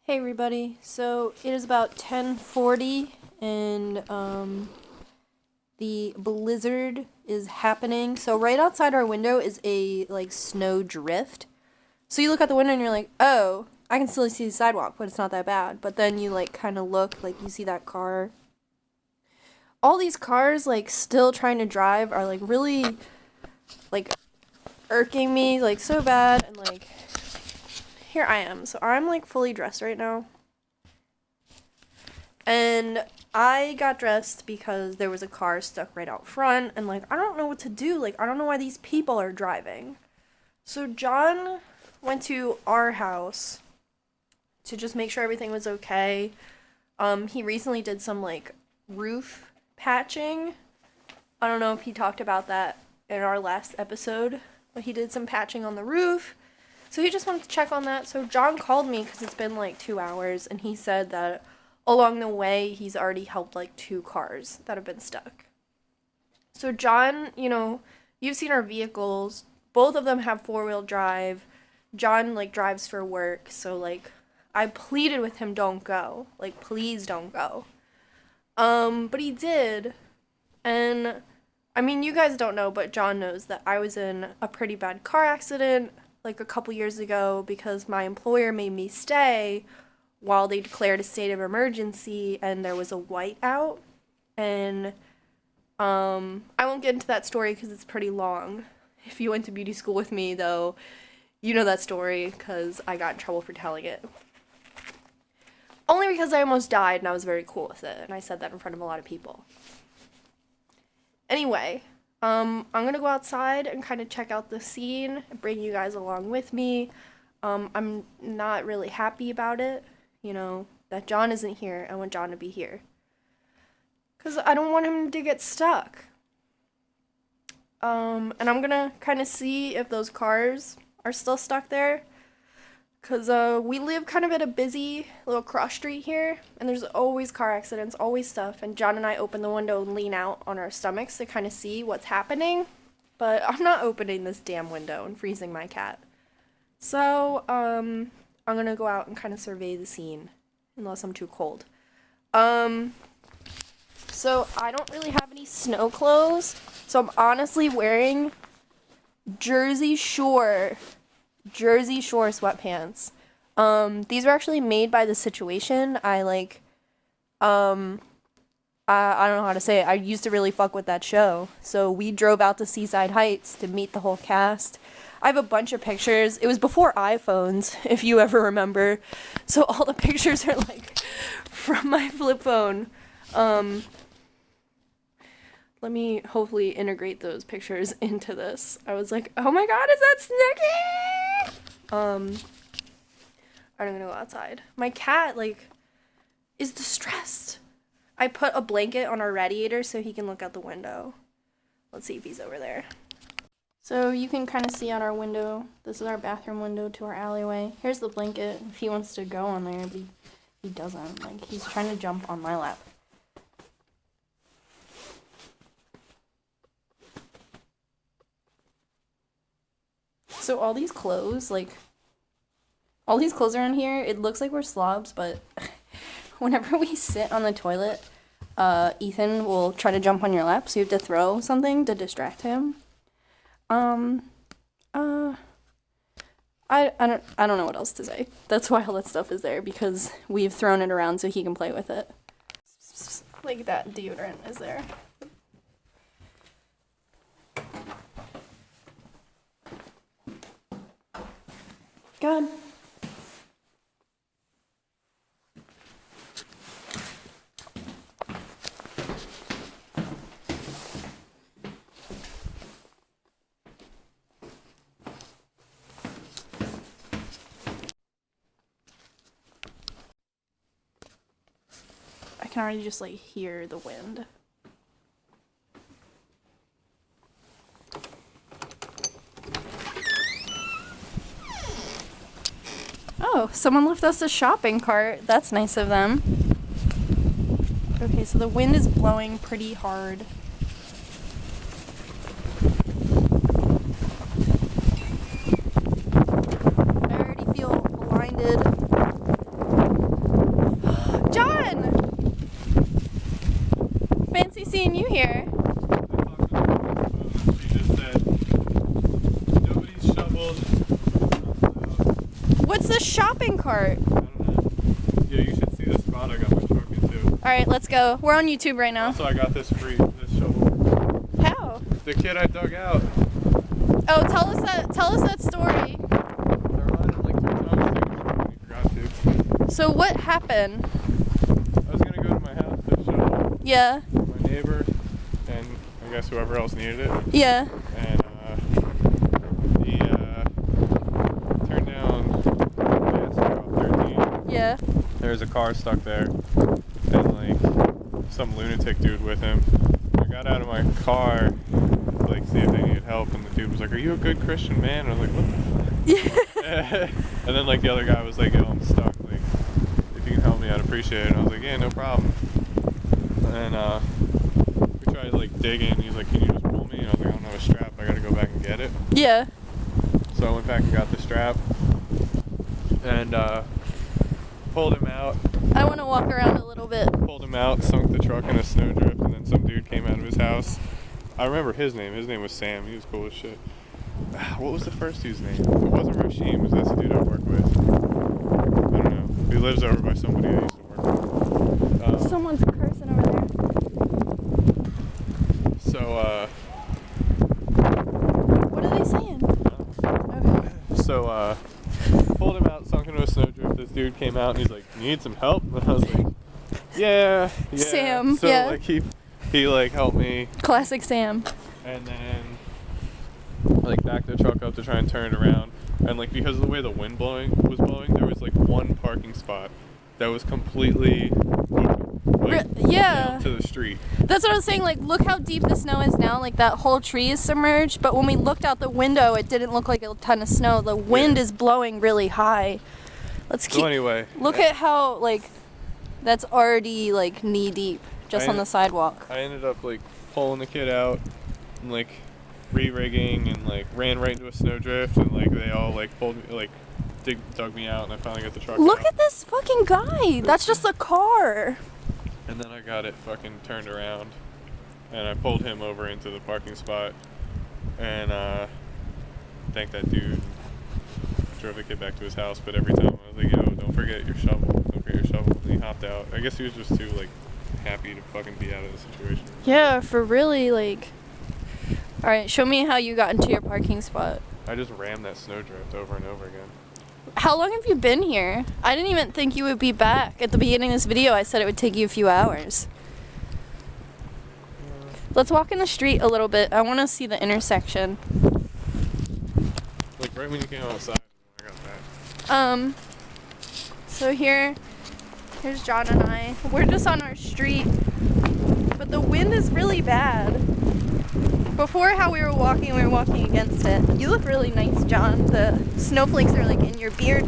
Hey everybody, so it is about 10:40 and the blizzard is happening. So right outside our window is a snow drift. So you look out the window and you're like, "Oh, I can still see the sidewalk, but it's not that bad." But then you kind of look, you see that car. All these cars still trying to drive are really irking me so bad, and here I am. So I'm fully dressed right now. And I got dressed because there was a car stuck right out front, and I don't know what to do. I don't know why these people are driving. So John went to our house to just make sure everything was okay. He recently did some roof patching. I don't know if he talked about that in our last episode, but he did some patching on the roof. So he just wanted to check on that. So John called me because it's been 2 hours, and he said that along the way he's already helped 2 cars that have been stuck. So John, you've seen our vehicles. Both of them have 4-wheel drive. John drives for work, so I pleaded with him, don't go. Please don't go. But he did. And I mean, you guys don't know, but John knows that I was in a pretty bad car accident a couple years ago because my employer made me stay while they declared a state of emergency and there was a whiteout. And I won't get into that story because it's pretty long. If you went to beauty school with me, though, you know that story because I got in trouble for telling it. Only because I almost died and I was very cool with it, and I said that in front of a lot of people. Anyway, I'm gonna go outside and kind of check out the scene and bring you guys along with me. I'm not really happy about it, that John isn't here. I want John to be here. Because I don't want him to get stuck. And I'm gonna kind of see if those cars are still stuck there. Because we live kind of at a busy little cross street here, and there's always car accidents, always stuff, and John and I open the window and lean out on our stomachs to kind of see what's happening, but I'm not opening this damn window and freezing my cat. So, I'm gonna go out and kind of survey the scene, unless I'm too cold. So I don't really have any snow clothes, so I'm honestly wearing Jersey Shore sweatpants. These were actually made by The Situation. I don't know how to say it. I used to really fuck with that show. So we drove out to Seaside Heights to meet the whole cast. I have a bunch of pictures. It was before iPhones, if you ever remember. So all the pictures are from my flip phone. Let me hopefully integrate those pictures into this. I was like, oh my god, is that Snooki? I'm gonna go outside. My cat, is distressed. I put a blanket on our radiator so he can look out the window. Let's see if he's over there. So you can kind of see out our window. This is our bathroom window to our alleyway. Here's the blanket if he wants to go on there, but he doesn't. He's trying to jump on my lap. So all these clothes around here, it looks like we're slobs, but whenever we sit on the toilet, Ethan will try to jump on your lap, so you have to throw something to distract him. I don't know what else to say. That's why all that stuff is there, because we've thrown it around so he can play with it. That deodorant is there. Good. I can already just hear the wind. Oh, someone left us a shopping cart. That's nice of them. Okay, so the wind is blowing pretty hard. I already feel blinded. shopping cart? I don't know. Yeah, you should see the spot I got my truck into. Alright, let's go. We're on YouTube right now. Also, I got this shovel. How? The kid I dug out. Oh, tell us that story. I reminded him like 3 times and he forgot to. So what happened? I was gonna go to my house to shovel. Yeah. My neighbor and I guess whoever else needed it. Yeah. And he turned down gas off 13. Yeah. There was a car stuck there, and like some lunatic dude with him. I got out of my car to like see if they needed help, and the dude was like, "Are you a good Christian man?" And I was like, "What the fuck?" Yeah. And then like the other guy was like, "Yo, I'm stuck. Like, if you can help me, I'd appreciate it." And I was like, "Yeah, no problem." And we tried to like dig in. He's like, "Can you just pull me?" And I was like, "I don't have a strap. I gotta go back and get it." Yeah. So I went back and got the strap and pulled him out. I want to walk around a little bit. Pulled him out, sunk the truck in a snowdrift, and then some dude came out of his house. I remember his name. His name was Sam. He was cool as shit. What was the first dude's name? It wasn't Rashim. That's the dude I work with. I don't know. He lives over by somebody I used to work with. Someone's cursing over there. So, What are they saying? Okay. So, pulled him out, sunk into a snowdrift. This dude came out and he's like, "You need some help?" And I was like, yeah. Sam, so, yeah. like, he like helped me. Classic Sam. And then like backed the truck up to try and turn it around, and like because of the way the wind was blowing, there was like one parking spot that was completely open, like, yeah, down to the street. That's what I was saying. Like, look how deep the snow is now. Like, that whole tree is submerged. But when we looked out the window, it didn't look like a ton of snow. The wind is blowing really high. Let's keep. So anyway, look at how like that's already like knee deep just on the sidewalk. I ended up like pulling the kid out and like re-rigging and like ran right into a snowdrift, and like they all like pulled me, like dug me out, and I finally got the truck Look out. at this fucking guy. That's just a car. And then I got it fucking turned around, and I pulled him over into the parking spot, and thanked that dude, drove the kid back to his house. But every time I was like, "Yo, don't forget your shovel, don't forget your shovel," and he hopped out. I guess he was just too like happy to fucking be out of the situation. Yeah, for really like. All right, show me how you got into your parking spot. I just rammed that snowdrift over and over again. How long have you been here? I didn't even think you would be back. At the beginning of this video, I said it would take you a few hours. Let's walk in the street a little bit. I want to see the intersection. Like right when you came outside, I got back. So here's Jon and I. We're just on our street, but the wind is really bad. Before, how we were walking against it. You look really nice, Jon. The snowflakes are like in your beard.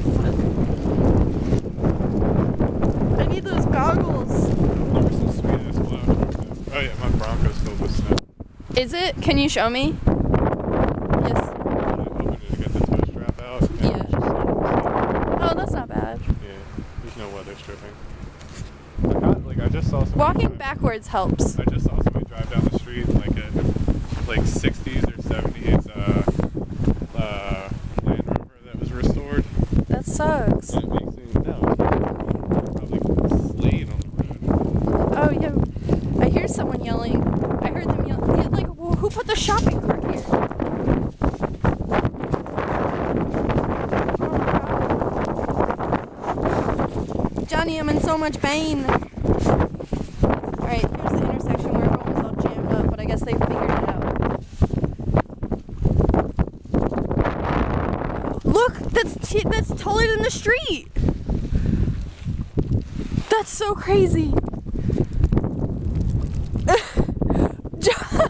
I need those goggles. There's some sweet ass clouds. Oh yeah, my Bronco's filled with snow. Is it? Can you show me? Yes. I opened it to get the toe strap out. And Yeah. it was just snow. Oh, that's not bad. Yeah, there's no weather stripping. I just saw somebody Walking drive- backwards helps. I just saw somebody drive down the street in like a 60s or 70s Land Rover that was restored. That sucks. And it makes me probably slayed on the road. Oh yeah, I hear someone yelling. I heard them yell. Yeah, like, who put the shopping cart here? Oh, Johnny, I'm in so much pain. All right, here's the intersection where everyone was all jammed up, but I guess they figured it out. Look, that's taller than the street. That's so crazy. Jon!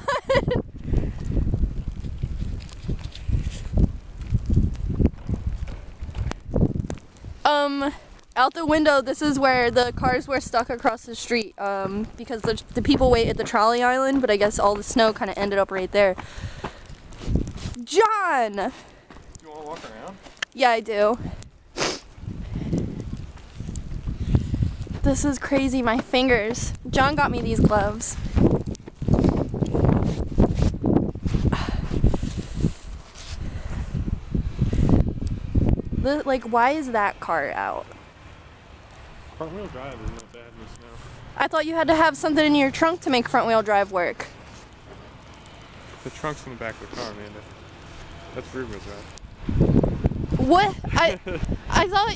Out the window, this is where the cars were stuck across the street, because the people wait at the trolley island, but I guess all the snow kind of ended up right there. Jon! You want to walk around? Yeah, I do. This is crazy, my fingers. Jon got me these gloves. like, why is that car out? Front wheel drive isn't that bad in the snow. I thought you had to have something in your trunk to make front wheel drive work. The trunk's in the back of the car, Amanda. That's rear wheel drive. What? I thought,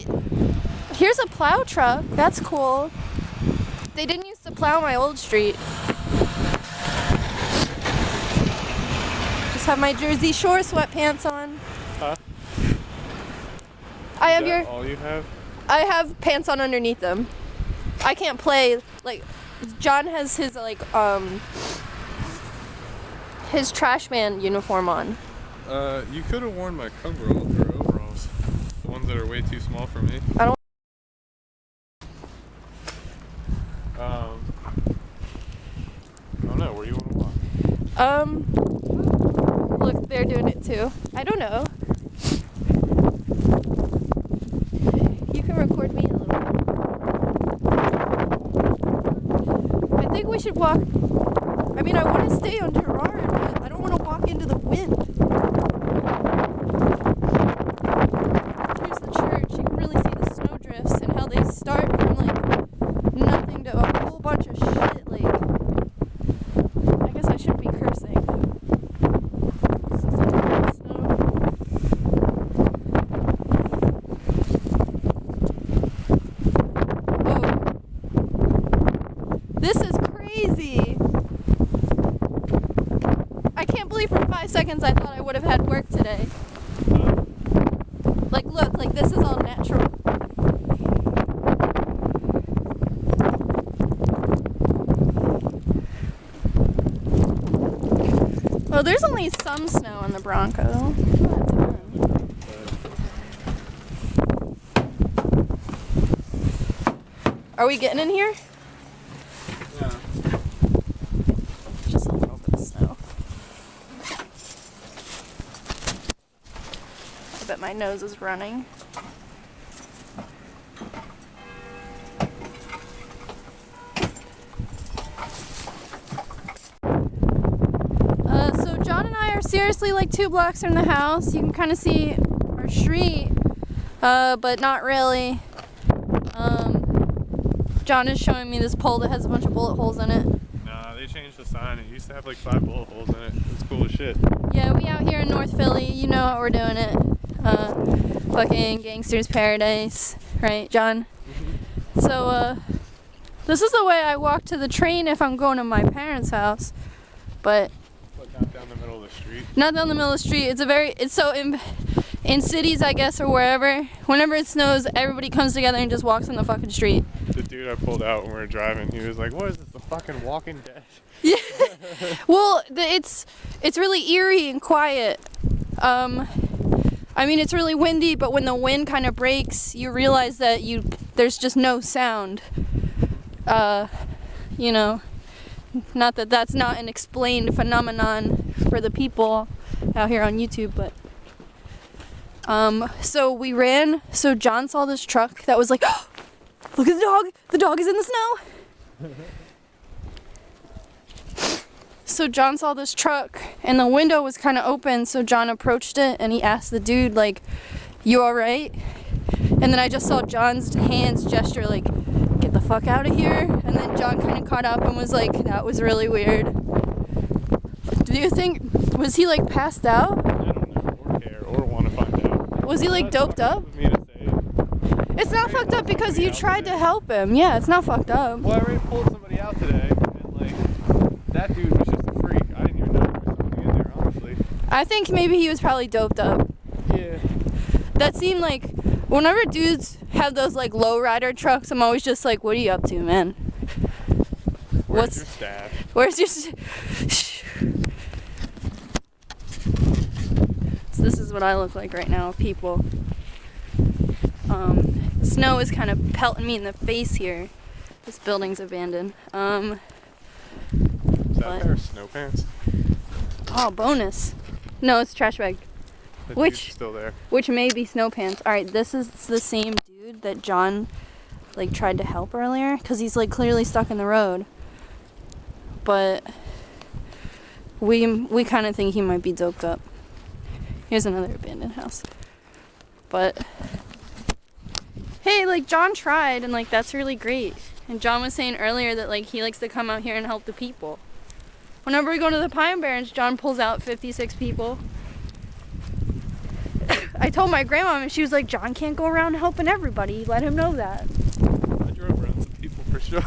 here's a plow truck. That's cool. They didn't used to plow my old street. Just have my Jersey Shore sweatpants on. Huh? I have Is your. that all you have? I have pants on underneath them. I can't play, like, John has his, like, his trash man uniform on. You could have worn my overalls. The ones that are way too small for me. I don't. I don't know, where you want to walk? Look, they're doing it too. I don't know. You can record me a little bit. I think we should walk. I mean, I want to stay on Gerard, but I don't want to walk into the wind. Here's the church. You can really see the snowdrifts and how they start from like nothing to a whole bunch of shit. Like, I guess I shouldn't be cursing. This is like snow. Oh, this is crazy. I can't believe for 5 seconds I thought I would have had work today. Like, look, like this is all natural. Well, there's only some snow on the Bronco. Not a ton. Are we getting in here? Yeah. Just a little bit of snow. I bet my nose is running. So John and I are seriously like 2 blocks from the house. You can kind of see our street, but not really. John is showing me this pole that has a bunch of bullet holes in it. Nah, they changed the sign. It used to have like 5 bullet holes in it. It's cool as shit. Yeah, we out here in North Philly. You know how we're doing it. Fucking gangster's paradise, right, John? Mm-hmm. So, this is the way I walk to the train if I'm going to my parents' house, but Not down the middle of the street. not down the middle of the street. It's so in cities, I guess, or wherever. Whenever it snows, everybody comes together and just walks on the fucking street. The dude I pulled out when we were driving, he was like, "What is this? The fucking Walking Dead?" Yeah. Well, it's really eerie and quiet. I mean, it's really windy, but when the wind kind of breaks, you realize that there's just no sound. You know, not that that's not an explained phenomenon for the people out here on YouTube, but so we ran. So John saw this truck that was like, oh, look at the dog. The dog is in the snow. So John saw this truck and the window was kind of open, so John approached it and he asked the dude, like, you alright? And then I just saw John's hands gesture like, get the fuck out of here. And then John kind of caught up and was like, that was really weird. Do you think, was he like passed out? I don't know or care or want to find out. Was he like doped up? Me to say. It's not fucked up because you tried to help him. Yeah, it's not fucked up. Well, I already pulled somebody out today, and like that dude was just a freak. I didn't even know there was somebody in there, honestly. I think maybe he was probably doped up. Yeah. That seemed like, whenever dudes have those like lowrider trucks, I'm always just like, what are you up to, man? Where's your stash? Where's your So this is what I look like right now, people. Snow is kind of pelting me in the face here. This building's abandoned. Is that a pair of snow pants? Oh, bonus. No, it's a trash bag. The Which- dude's still there. Which may be snow pants. Alright, this is the same dude that John like tried to help earlier, because he's like clearly stuck in the road. But we kind of think he might be doped up. Here's another abandoned house. But Hey, like, Jon tried, and, like, that's really great. And Jon was saying earlier that, like, he likes to come out here and help the people. Whenever we go to the Pine Barrens, Jon pulls out 56 people. I told my grandma, and she was like, Jon can't go around helping everybody. Let him know that. I drove around some people for sure.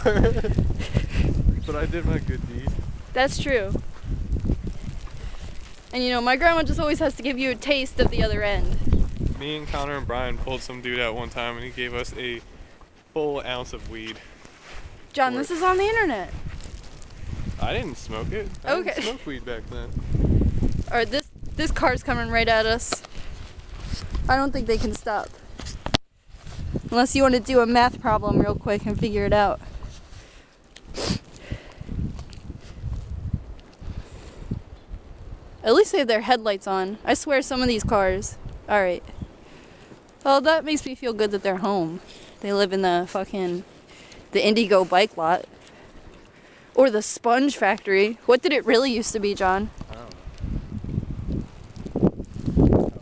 But I did my good deed. That's true. And, you know, my grandma just always has to give you a taste of the other end. Me and Connor and Brian pulled some dude out one time, and he gave us a full ounce of weed. Jon, this is on the internet. I didn't smoke it. I didn't smoke weed back then. Alright, this car's coming right at us. I don't think they can stop. Unless you want to do a math problem real quick and figure it out. At least they have their headlights on. I swear some of these cars. Alright. Well, that makes me feel good that they're home. They live in the Indigo bike lot. Or the Sponge Factory. What did it really used to be, Jon? I don't know.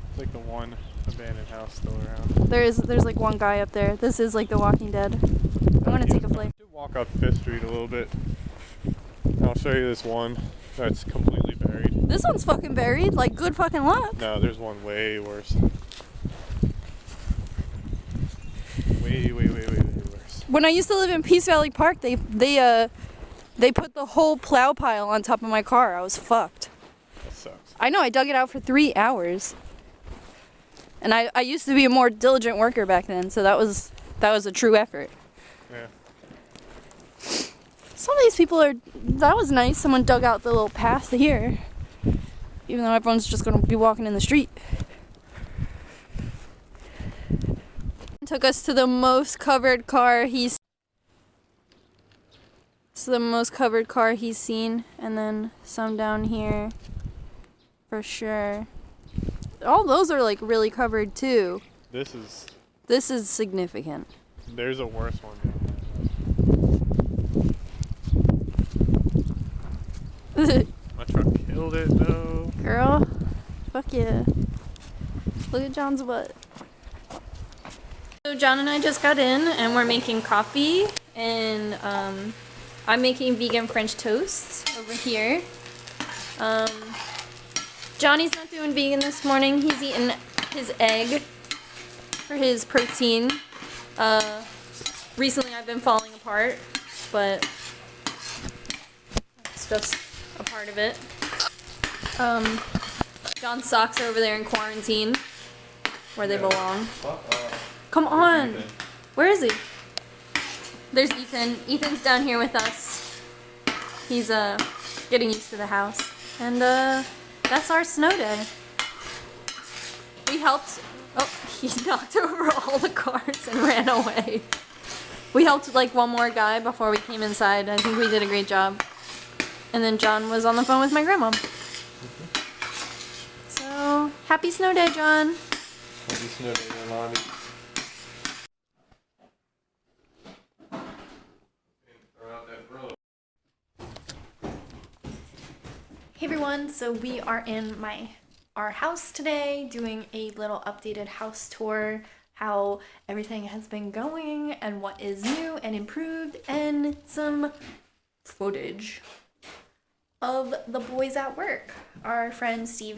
It's like the one abandoned house still around. There's like one guy up there. This is like The Walking Dead. I'm gonna take a flight. Walk up 5th Street a little bit. I'll show you this one that's completely buried. This one's fucking buried. Like, good fucking luck. No, there's one way worse. Way worse. When I used to live in Peace Valley Park, they put the whole plow pile on top of my car. I was fucked. That sucks. I know. I dug it out for 3 hours. And I used to be a more diligent worker back then, so that was a true effort. Yeah. Some of these people that was nice. Someone dug out the little path here. Even though everyone's just going to be walking in the street. Took us to the most covered car he's seen, and then some down here for sure. All those are like really covered too. This is significant. There's a worse one down there. My truck killed it though. Girl, fuck yeah. Look at Jon's butt. So Jon and I just got in and we're making coffee, and I'm making vegan French toast over here. Johnny's not doing vegan this morning. He's eating his egg for his protein. Recently I've been falling apart, but it's just a part of it. Jon's socks are over there in quarantine, where they belong. Come on! Ethan. Where is he? There's Ethan. Ethan's down here with us. He's getting used to the house. And that's our snow day. We helped. Oh, he knocked over all the carts and ran away. We helped like one more guy before we came inside. I think we did a great job. And then Jon was on the phone with my grandma. So, happy snow day, Jon. Happy snow day, Mommy. Hey everyone, so we are in our house today doing a little updated house tour, how everything has been going and what is new and improved, and some footage of the boys at work. Our friend Steve